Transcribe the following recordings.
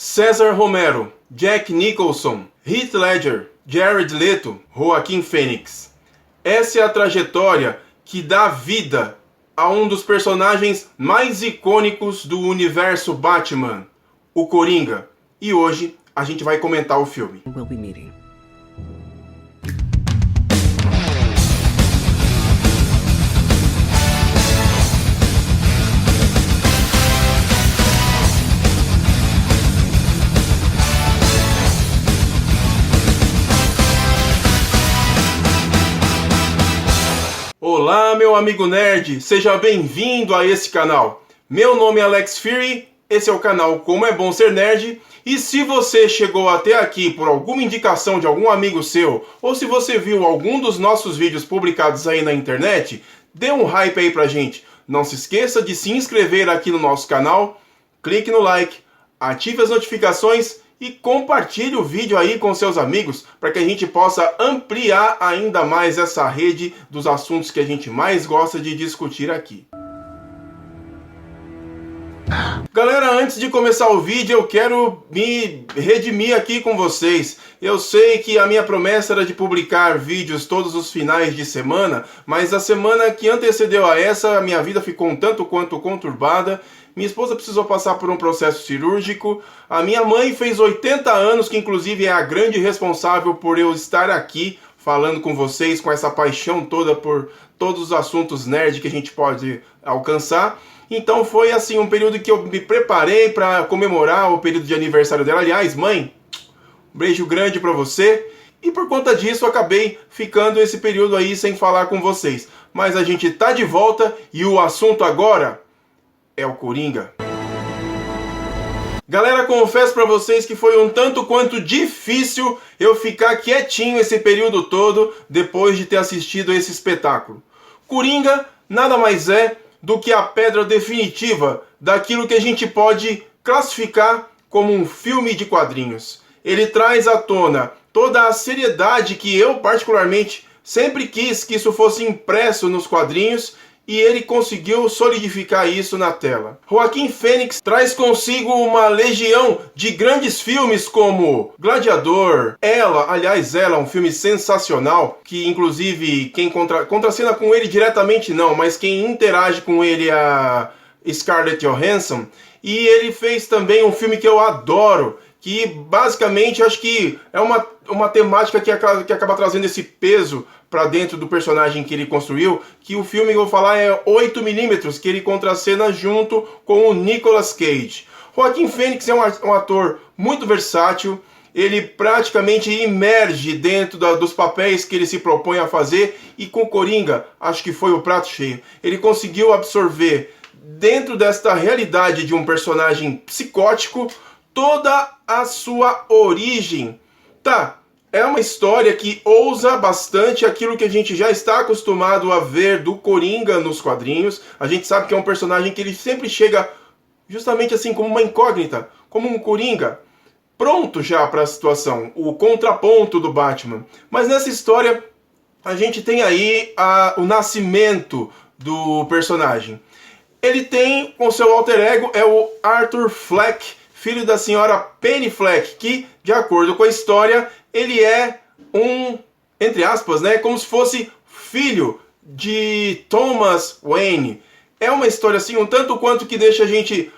César Romero, Jack Nicholson, Heath Ledger, Jared Leto, Joaquin Phoenix. Essa é a trajetória que dá vida a um dos personagens mais icônicos do universo Batman, o Coringa. E hoje a gente vai comentar o filme. We'll be meeting. Olá, meu amigo nerd, seja bem-vindo a esse canal. Meu nome é Alex Fury, esse é o canal Como é Bom Ser Nerd, e se você chegou até aqui por alguma indicação de algum amigo seu, ou se você viu algum dos nossos vídeos publicados aí na internet, dê um hype aí pra gente. Não se esqueça de se inscrever aqui no nosso canal, clique no like, ative as notificações e compartilhe o vídeo aí com seus amigos para que a gente possa ampliar ainda mais essa rede dos assuntos que a gente mais gosta de discutir aqui. Galera, antes de começar o vídeo, eu quero me redimir aqui com vocês. Eu sei que a minha promessa era de publicar vídeos todos os finais de semana, mas a semana que antecedeu a essa, a minha vida ficou um tanto quanto conturbada. Minha esposa precisou passar por um processo cirúrgico. A minha mãe fez 80 anos, que inclusive é a grande responsável por eu estar aqui falando com vocês, com essa paixão toda por todos os assuntos nerd que a gente pode alcançar. Então foi assim um período que eu me preparei para comemorar o período de aniversário dela. Aliás, mãe, um beijo grande para você. E por conta disso eu acabei ficando esse período aí sem falar com vocês. Mas a gente tá de volta e o assunto agora é o Coringa. Galera, confesso pra vocês que foi um tanto quanto difícil eu ficar quietinho esse período todo depois de ter assistido esse espetáculo. Coringa nada mais é do que a pedra definitiva daquilo que a gente pode classificar como um filme de quadrinhos. Ele traz à tona toda a seriedade que eu particularmente sempre quis que isso fosse impresso nos quadrinhos, e ele conseguiu solidificar isso na tela. Joaquin Phoenix traz consigo uma legião de grandes filmes como Gladiador, Ela é um filme sensacional, que inclusive quem contracena com ele diretamente não, mas quem interage com ele é a Scarlett Johansson. E ele fez também um filme que eu adoro, que basicamente acho que é uma temática que acaba trazendo esse peso para dentro do personagem que ele construiu, que o filme que eu vou falar é 8mm, que ele contracena junto com o Nicolas Cage. Joaquin Phoenix é um ator muito versátil, ele praticamente emerge dentro dos papéis que ele se propõe a fazer, e com Coringa, acho que foi o prato cheio. Ele conseguiu absorver dentro desta realidade de um personagem psicótico toda a sua origem. É uma história que ousa bastante aquilo que a gente já está acostumado a ver do Coringa nos quadrinhos. A gente sabe que é um personagem que ele sempre chega justamente assim como uma incógnita, como um Coringa, pronto já para a situação, o contraponto do Batman. Mas nessa história a gente tem aí o nascimento do personagem. Ele tem o seu alter ego, é o Arthur Fleck, filho da senhora Penny Fleck, que, de acordo com a história, ele é entre aspas, como se fosse filho de Thomas Wayne. É uma história assim, um tanto quanto que deixa a gente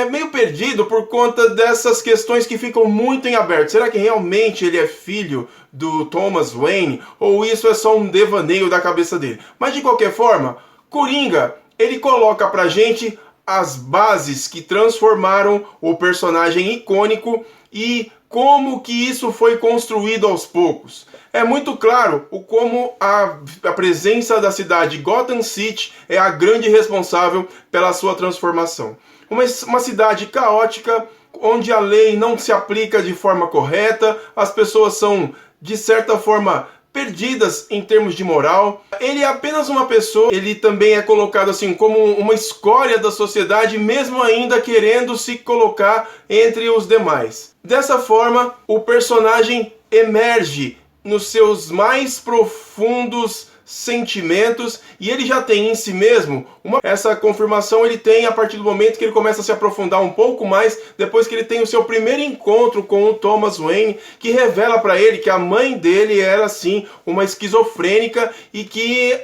meio perdido por conta dessas questões que ficam muito em aberto. Será que realmente ele é filho do Thomas Wayne? Ou isso é só um devaneio da cabeça dele? Mas de qualquer forma, Coringa, ele coloca pra gente as bases que transformaram o personagem icônico e como que isso foi construído aos poucos. É muito claro como a presença da cidade Gotham City é a grande responsável pela sua transformação. Uma cidade caótica, onde a lei não se aplica de forma correta, as pessoas são, de certa forma, perdidas em termos de moral. Ele é apenas uma pessoa, ele também é colocado assim como uma escória da sociedade, mesmo ainda querendo se colocar entre os demais. Dessa forma, o personagem emerge nos seus mais profundos sentimentos, e ele já tem em si mesmo essa confirmação. Ele tem a partir do momento que ele começa a se aprofundar um pouco mais, depois que ele tem o seu primeiro encontro com o Thomas Wayne, que revela para ele que a mãe dele era sim uma esquizofrênica e que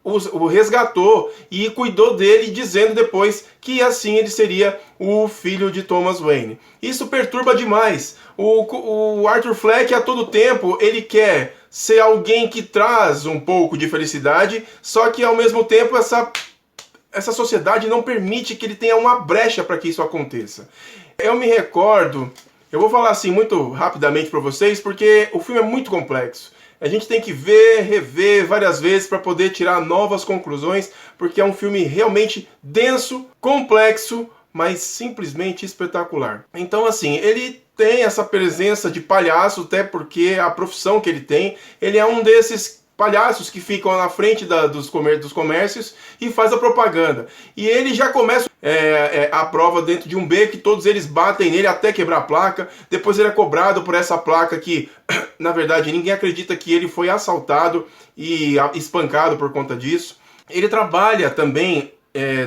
o resgatou e cuidou dele, dizendo depois que assim ele seria o filho de Thomas Wayne. Isso perturba demais. O Arthur Fleck, a todo tempo, ele quer ser alguém que traz um pouco de felicidade, só que ao mesmo tempo essa sociedade não permite que ele tenha uma brecha para que isso aconteça. Eu me recordo, eu vou falar assim muito rapidamente para vocês, porque o filme é muito complexo. A gente tem que ver, rever várias vezes para poder tirar novas conclusões, porque é um filme realmente denso, complexo, mas simplesmente espetacular. Então, assim, ele tem essa presença de palhaço, até porque a profissão que ele tem, ele é um desses palhaços que ficam na frente dos comércios e faz a propaganda. E ele já começa a prova dentro de um beco, que todos eles batem nele até quebrar a placa. Depois ele é cobrado por essa placa que, na verdade, ninguém acredita que ele foi assaltado e espancado por conta disso. Ele trabalha também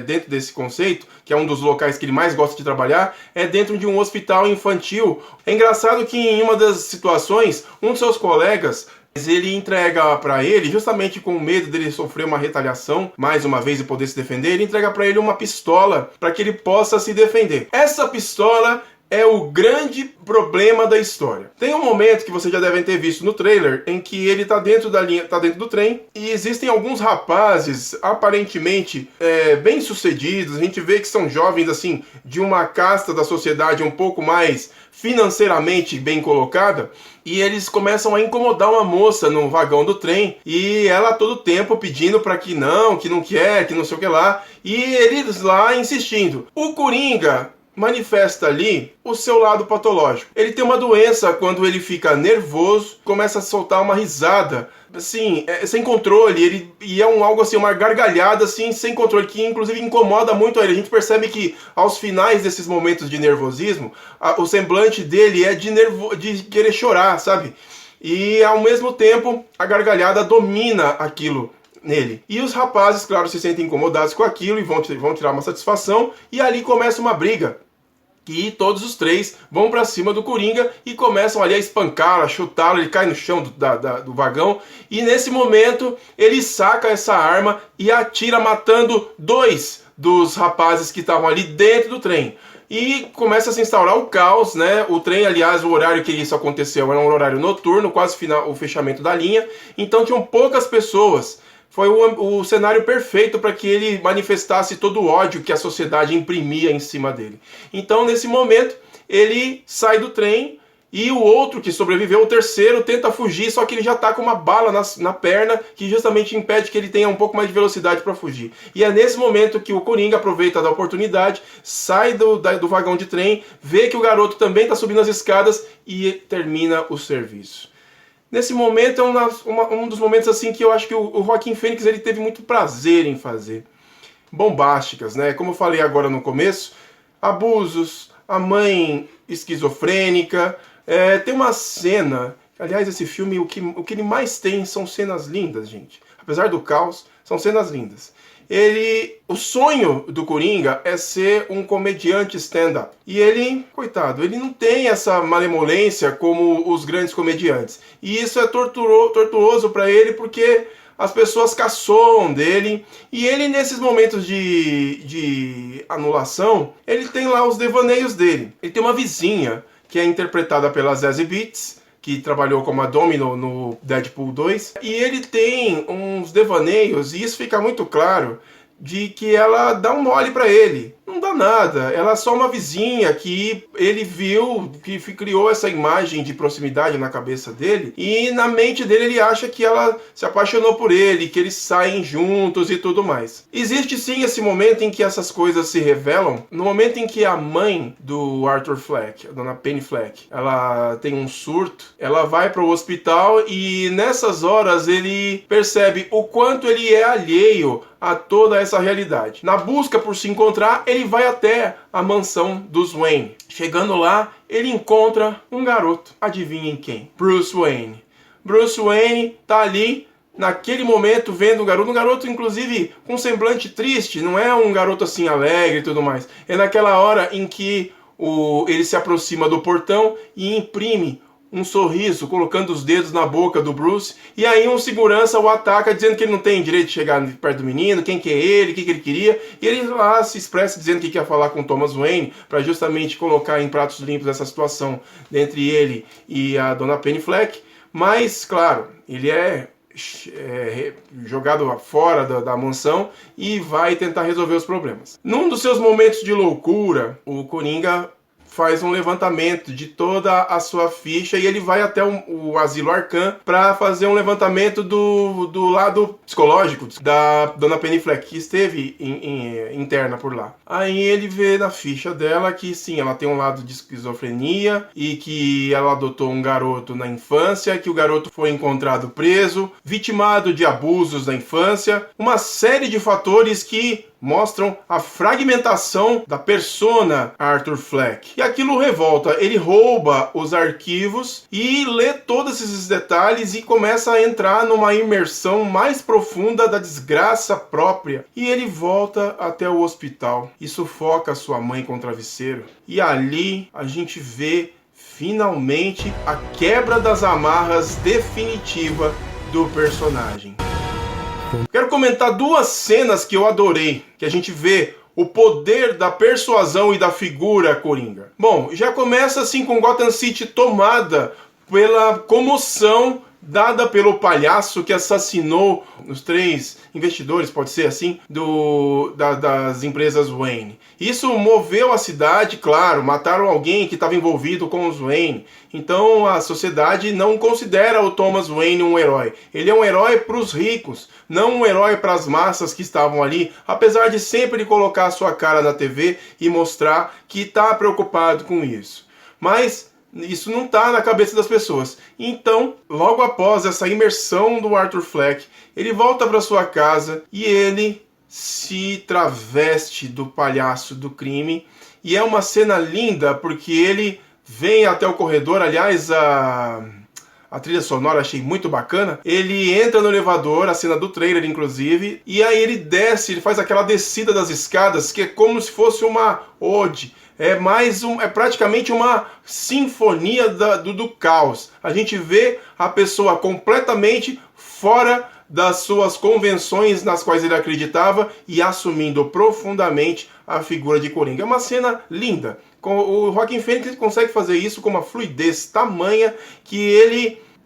dentro desse conceito, que é um dos locais que ele mais gosta de trabalhar, é dentro de um hospital infantil. É engraçado que em uma das situações, um dos seus colegas, ele entrega para ele, justamente com medo dele sofrer uma retaliação, mais uma vez, e poder se defender, ele entrega para ele uma pistola para que ele possa se defender. Essa pistola é o grande problema da história. Tem um momento que vocês já devem ter visto no trailer, em que ele tá dentro do trem, e existem alguns rapazes, aparentemente bem-sucedidos. A gente vê que são jovens, assim, de uma casta da sociedade um pouco mais financeiramente bem colocada, e eles começam a incomodar uma moça no vagão do trem, e ela a todo tempo pedindo para que não quer, que não sei o que lá, e eles lá insistindo. O Coringa manifesta ali o seu lado patológico. Ele tem uma doença quando ele fica nervoso, começa a soltar uma risada, assim, sem controle, e é algo assim, uma gargalhada assim, sem controle, que inclusive incomoda muito ele. A gente percebe que aos finais desses momentos de nervosismo, o semblante dele é de querer chorar, sabe? E ao mesmo tempo, a gargalhada domina aquilo nele. E os rapazes, claro, se sentem incomodados com aquilo e vão tirar uma satisfação, e ali começa uma briga. E todos os três vão pra cima do Coringa e começam ali a espancá-lo, a chutá-lo. Ele cai no chão do vagão, e nesse momento ele saca essa arma e atira, matando 2 dos rapazes que estavam ali dentro do trem. E começa a se instaurar o caos, né? O trem, aliás, o horário que isso aconteceu era um horário noturno, quase o fechamento da linha. Então tinham poucas pessoas. Foi o cenário perfeito para que ele manifestasse todo o ódio que a sociedade imprimia em cima dele. Então, nesse momento, ele sai do trem, e o outro que sobreviveu, o terceiro, tenta fugir, só que ele já está com uma bala na perna, que justamente impede que ele tenha um pouco mais de velocidade para fugir. E é nesse momento que o Coringa aproveita da oportunidade, sai do vagão de trem, vê que o garoto também está subindo as escadas e termina o serviço. Nesse momento é um dos momentos assim que eu acho que o Joaquin Phoenix ele teve muito prazer em fazer. Bombásticas, né? Como eu falei agora no começo, abusos, a mãe esquizofrênica. Tem uma cena, aliás, esse filme, o que ele mais tem são cenas lindas, gente. Apesar do caos, são cenas lindas. O sonho do Coringa é ser um comediante stand-up. E ele, coitado, ele não tem essa malemolência como os grandes comediantes. E isso é tortuoso para ele, porque as pessoas caçoam dele. E ele, nesses momentos de anulação, ele tem lá os devaneios dele. Ele tem uma vizinha, que é interpretada pela Zazie Beetz, que trabalhou como a Domino no Deadpool 2, e ele tem uns devaneios, e isso fica muito claro, de que ela dá um mole pra ele. Não dá nada, ela é só uma vizinha que ele viu, que criou essa imagem de proximidade na cabeça dele, e na mente dele ele acha que ela se apaixonou por ele, que eles saem juntos e tudo mais. Existe sim esse momento em que essas coisas se revelam, no momento em que a mãe do Arthur Fleck, a dona Penny Fleck, ela tem um surto, ela vai para o hospital, e nessas horas ele percebe o quanto ele é alheio a toda essa realidade. Na busca por se encontrar, ele vai até a mansão dos Wayne. Chegando lá, ele encontra um garoto. Adivinhem quem? Bruce Wayne. Bruce Wayne tá ali naquele momento, vendo um garoto inclusive com um semblante triste, não é um garoto assim alegre e tudo mais. É naquela hora em que ele se aproxima do portão e imprime um sorriso, colocando os dedos na boca do Bruce, e aí um segurança o ataca dizendo que ele não tem direito de chegar perto do menino, quem que é ele, o que ele queria, e ele lá se expressa dizendo que quer falar com Thomas Wayne, para justamente colocar em pratos limpos essa situação entre ele e a dona Penny Fleck, mas, claro, ele é jogado fora da mansão e vai tentar resolver os problemas. Num dos seus momentos de loucura, o Coringa faz um levantamento de toda a sua ficha e ele vai até o Asilo Arkham para fazer um levantamento do lado psicológico da dona Penny Fleck, que esteve interna por lá. Aí ele vê na ficha dela que sim, ela tem um lado de esquizofrenia e que ela adotou um garoto na infância, que o garoto foi encontrado preso, vitimado de abusos na infância, uma série de fatores que mostram a fragmentação da persona Arthur Fleck. E aquilo revolta. Ele rouba os arquivos e lê todos esses detalhes e começa a entrar numa imersão mais profunda da desgraça própria. E ele volta até o hospital e sufoca sua mãe com o travesseiro. E ali a gente vê finalmente a quebra das amarras definitiva do personagem. Quero comentar duas cenas que eu adorei, que a gente vê o poder da persuasão e da figura Coringa. Bom, já começa assim com Gotham City tomada pela comoção dada pelo palhaço que assassinou os 3 investidores, pode ser assim, das empresas Wayne. Isso moveu a cidade, claro, mataram alguém que estava envolvido com os Wayne. Então a sociedade não considera o Thomas Wayne um herói. Ele é um herói para os ricos, não um herói para as massas que estavam ali, apesar de sempre colocar a sua cara na TV e mostrar que está preocupado com isso. Mas isso não está na cabeça das pessoas. Então, logo após essa imersão do Arthur Fleck, ele volta para sua casa e ele se traveste do palhaço do crime. E é uma cena linda porque ele vem até o corredor. Aliás, a trilha sonora achei muito bacana. Ele entra no elevador, a cena do trailer inclusive, e aí ele desce, ele faz aquela descida das escadas que é como se fosse uma ode. É praticamente uma sinfonia do caos. A gente vê a pessoa completamente fora das suas convenções nas quais ele acreditava e assumindo profundamente a figura de Coringa. É uma cena linda. O Joaquin Phoenix consegue fazer isso com uma fluidez tamanha que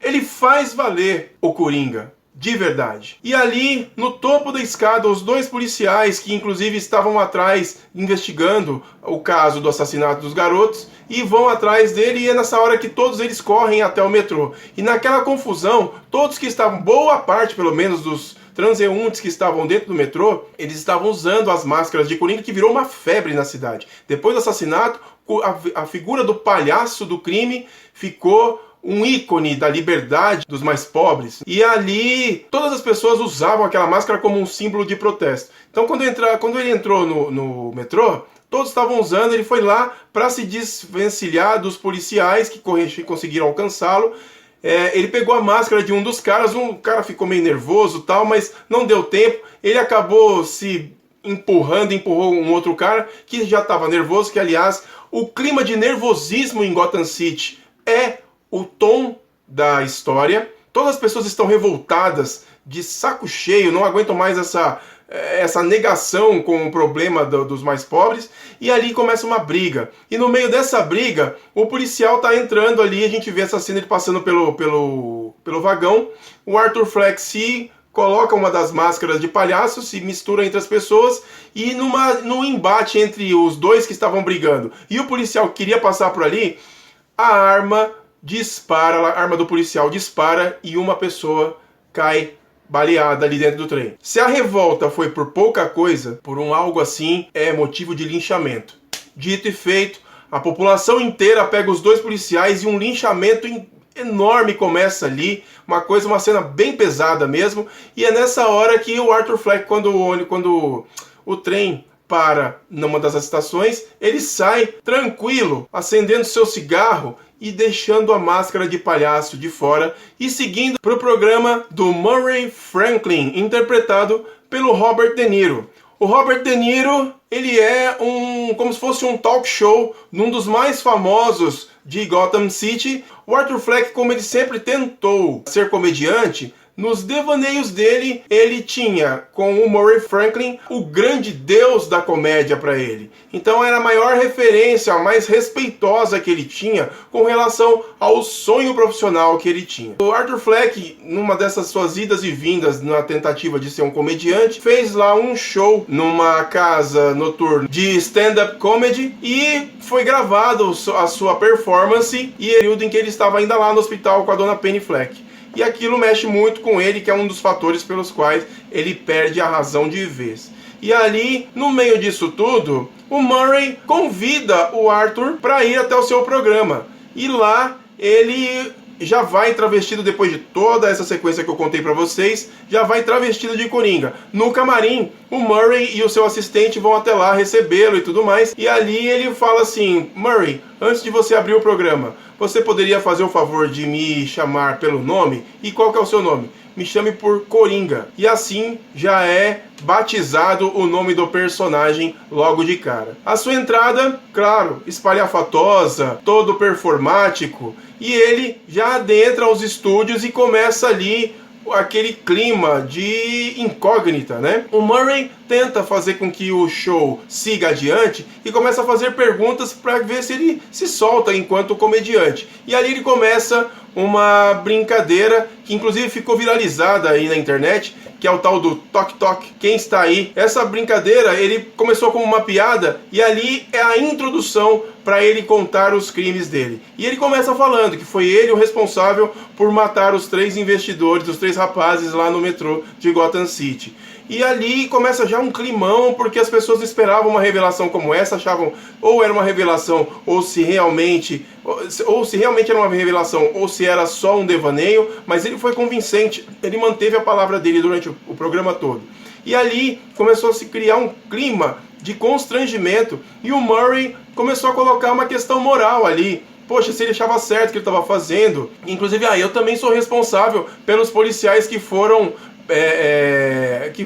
ele faz valer o Coringa. De verdade. E ali, no topo da escada, os 2 policiais, que inclusive estavam atrás, investigando o caso do assassinato dos garotos, e vão atrás dele, e é nessa hora que todos eles correm até o metrô. E naquela confusão, todos que estavam, boa parte pelo menos dos transeuntes que estavam dentro do metrô, eles estavam usando as máscaras de Coringa, que virou uma febre na cidade. Depois do assassinato, a figura do palhaço do crime ficou um ícone da liberdade dos mais pobres. E ali, todas as pessoas usavam aquela máscara como um símbolo de protesto. Então, quando ele entrou no metrô, todos estavam usando, ele foi lá para se desvencilhar dos policiais que conseguiram alcançá-lo. Ele pegou a máscara de um dos caras, um cara ficou meio nervoso tal, mas não deu tempo. Ele acabou se empurrou um outro cara que já estava nervoso, que aliás, o clima de nervosismo em Gotham City é o tom da história. Todas as pessoas estão revoltadas, de saco cheio, não aguentam mais essa negação com o problema dos mais pobres, e ali começa uma briga. E no meio dessa briga, o policial está entrando ali, a gente vê essa cena ele passando pelo vagão, o Arthur Fleck se coloca uma das máscaras de palhaço, se mistura entre as pessoas, e num embate entre os 2 que estavam brigando, e o policial que queria passar por ali, a arma do policial dispara e uma pessoa cai baleada ali dentro do trem. Se a revolta foi por pouca coisa, por algo assim, é motivo de linchamento. Dito e feito, a população inteira pega os 2 policiais e um linchamento enorme começa ali, uma cena bem pesada mesmo, e é nessa hora que o Arthur Fleck, quando o trem para numa das estações, ele sai tranquilo, acendendo seu cigarro e deixando a máscara de palhaço de fora e seguindo para o programa do Murray Franklin, interpretado pelo Robert De Niro. O Robert De Niro, ele é como se fosse um talk show num dos mais famosos de Gotham City. O Arthur Fleck, como ele sempre tentou ser comediante, nos devaneios dele, ele tinha, com o Murray Franklin, o grande deus da comédia para ele. Então era a maior referência, a mais respeitosa que ele tinha com relação ao sonho profissional que ele tinha. O Arthur Fleck, numa dessas suas idas e vindas na tentativa de ser um comediante, fez lá um show numa casa noturna de stand-up comedy e foi gravado a sua performance e o período em que ele estava ainda lá no hospital com a dona Penny Fleck. E aquilo mexe muito com ele, que é um dos fatores pelos quais ele perde a razão de vez. E ali, no meio disso tudo, o Murray convida o Arthur para ir até o seu programa. E lá ele já vai travestido, depois de toda essa sequência que eu contei para vocês, já vai travestido de Coringa. No camarim, o Murray e o seu assistente vão até lá recebê-lo e tudo mais. E ali ele fala assim: Murray, antes de você abrir o programa, você poderia fazer o favor de me chamar pelo nome? E qual que é o seu nome? Me chame por Coringa. E assim já é batizado o nome do personagem logo de cara. A sua entrada, claro, espalhafatosa, todo performático, e ele já adentra aos estúdios e começa ali aquele clima de incógnita, né? O Murray tenta fazer com que o show siga adiante e começa a fazer perguntas para ver se ele se solta enquanto comediante. E ali ele começa uma brincadeira que inclusive ficou viralizada aí na internet, que é o tal do Toque Toque, quem está aí? Essa brincadeira, ele começou como uma piada e ali é a introdução para ele contar os crimes dele. E ele começa falando que foi ele o responsável por matar os 3 investidores, os 3 rapazes lá no metrô de Gotham City. E ali começa já um climão, porque as pessoas esperavam uma revelação como essa, achavam ou era uma revelação, ou se realmente era uma revelação, ou se era só um devaneio, mas ele foi convincente, ele manteve a palavra dele durante o programa todo. E ali começou a se criar um clima de constrangimento, e o Murray começou a colocar uma questão moral ali. Poxa, se ele achava certo o que ele estava fazendo. Inclusive, eu também sou responsável pelos policiais que foram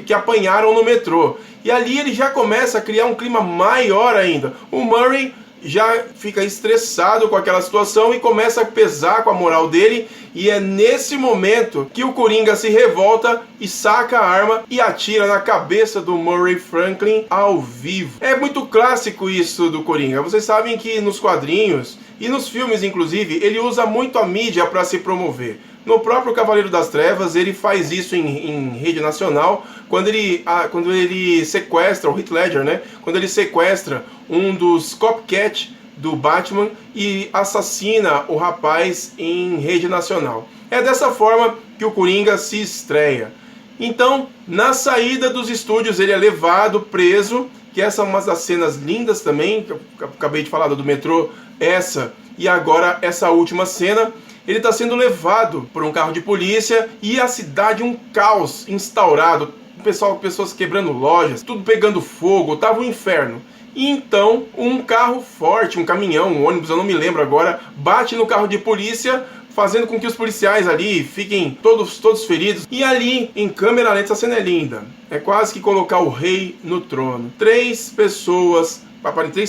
que apanharam no metrô. E ali ele já começa a criar um clima maior ainda. O Murray já fica estressado com aquela situação e começa a pesar com a moral dele, e é nesse momento que o Coringa se revolta e saca a arma e atira na cabeça do Murray Franklin ao vivo. É muito clássico isso do Coringa. Vocês sabem que nos quadrinhos e nos filmes, inclusive, ele usa muito a mídia para se promover. No próprio Cavaleiro das Trevas, ele faz isso em rede nacional, quando ele sequestra o Heath Ledger, né? Quando ele sequestra um dos copycat do Batman e assassina o rapaz em rede nacional. É dessa forma que o Coringa se estreia. Então, na saída dos estúdios, ele é levado, preso, que essa é uma das cenas lindas também, que eu acabei de falar do metrô, essa, e agora essa última cena. Ele está sendo levado por um carro de polícia e a cidade um caos instaurado, pessoas quebrando lojas, tudo pegando fogo, tava um inferno. E então um carro forte, um caminhão, um ônibus, eu não me lembro agora, bate no carro de polícia, fazendo com que os policiais ali fiquem todos feridos. E ali, em câmera lenta, essa cena é linda. É quase que colocar o rei no trono. 3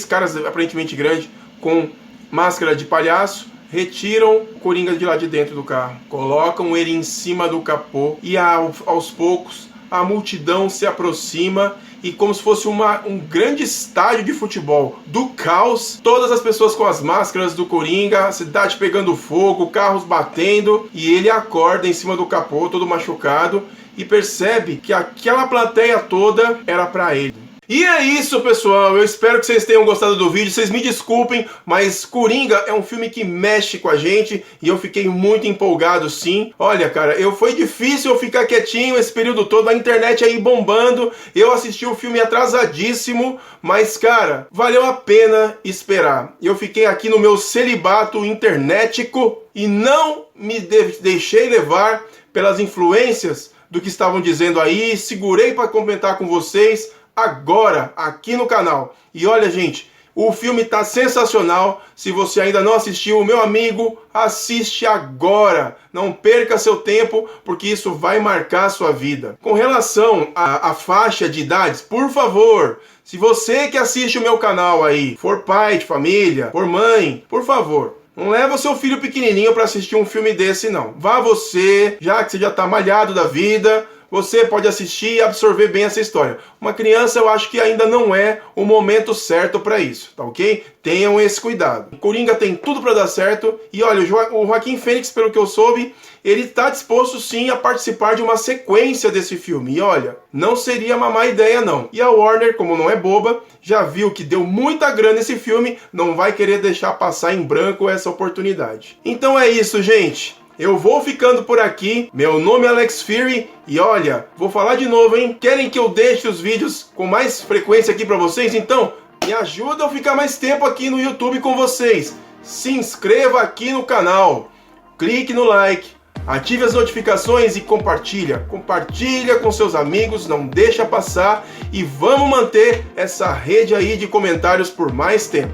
caras aparentemente grandes, com máscara de palhaço, retiram o Coringa de lá de dentro do carro, colocam ele em cima do capô e aos poucos a multidão se aproxima e, como se fosse um grande estádio de futebol do caos, todas as pessoas com as máscaras do Coringa, a cidade pegando fogo, carros batendo, e ele acorda em cima do capô todo machucado e percebe que aquela plateia toda era para ele. E é isso, pessoal, eu espero que vocês tenham gostado do vídeo. Vocês me desculpem, mas Coringa é um filme que mexe com a gente e eu fiquei muito empolgado, sim. Olha, cara, foi difícil eu ficar quietinho esse período todo, a internet aí bombando, eu assisti o filme atrasadíssimo, mas, cara, valeu a pena esperar. Eu fiquei aqui no meu celibato internetico e não me deixei levar pelas influências do que estavam dizendo aí, segurei para comentar com vocês agora aqui no canal. E olha, gente, o filme tá sensacional. Se você ainda não assistiu, meu amigo, assiste agora. Não perca seu tempo, porque isso vai marcar a sua vida. Com relação à faixa de idades, por favor, se você que assiste o meu canal aí, for pai de família, for mãe, por favor, não leva o seu filho pequenininho para assistir um filme desse, não. Vá você, já que você já tá malhado da vida, você pode assistir e absorver bem essa história. Uma criança, eu acho que ainda não é o momento certo para isso, tá ok? Tenham esse cuidado. O Coringa tem tudo para dar certo. E olha, o Joaquim Fênix, pelo que eu soube, ele está disposto sim a participar de uma sequência desse filme. E olha, não seria uma má ideia não. E a Warner, como não é boba, já viu que deu muita grana esse filme, não vai querer deixar passar em branco essa oportunidade. Então é isso, gente. Eu vou ficando por aqui. Meu nome é Alex Fury e olha, vou falar de novo, hein? Querem que eu deixe os vídeos com mais frequência aqui para vocês? Então, me ajuda a ficar mais tempo aqui no YouTube com vocês. Se inscreva aqui no canal, clique no like, ative as notificações e compartilha. Compartilha com seus amigos, não deixa passar e vamos manter essa rede aí de comentários por mais tempo.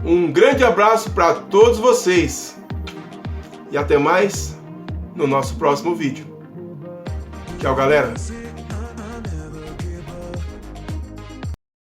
Um grande abraço para todos vocês. E até mais no nosso próximo vídeo. Tchau, galera!